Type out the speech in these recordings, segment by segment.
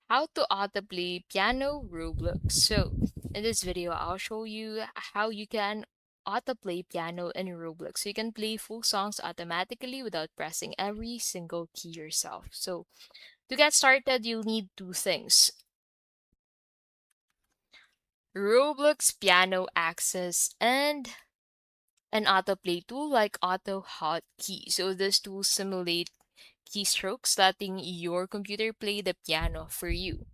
How to autoplay piano Roblox. So, in this video, I'll show you how you can autoplay piano in Roblox. So you can play full songs automatically without pressing every single key yourself. So, to get started, you'll need two things: Roblox Piano Access and an autoplay tool like Auto Hotkey. So, this tool simulate keystrokes, letting your computer play the piano for you.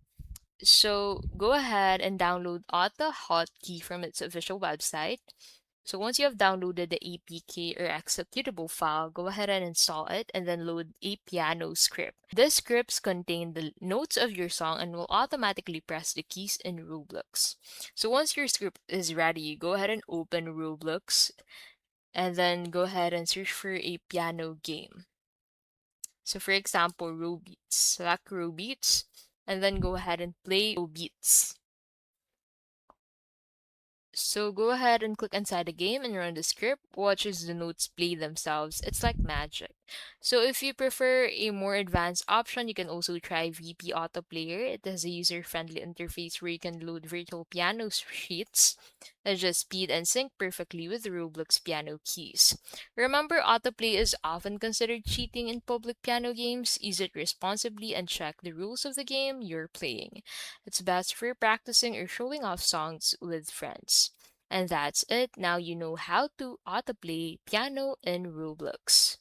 So go ahead and download Auto Hotkey from its official website. So once you have downloaded the APK or executable file, go ahead and install it and then load a piano script. These scripts contain the notes of your song and will automatically press the keys in Roblox. So once your script is ready, go ahead and open Roblox and then go ahead and search for a piano game. So for example, row beats. Select row beats and then go ahead and play row beats. So go ahead and click inside the game and run the script. Watch as the notes play themselves. It's like magic. So if you prefer a more advanced option, you can also try VP Auto Player. It has a user-friendly interface where you can load virtual piano sheets, adjust speed, and sync perfectly with the Roblox piano keys. Remember, autoplay is often considered cheating in public piano games. Use it responsibly and check the rules of the game you're playing. It's best for practicing or showing off songs with friends. And that's it. Now you know how to autoplay piano in Roblox.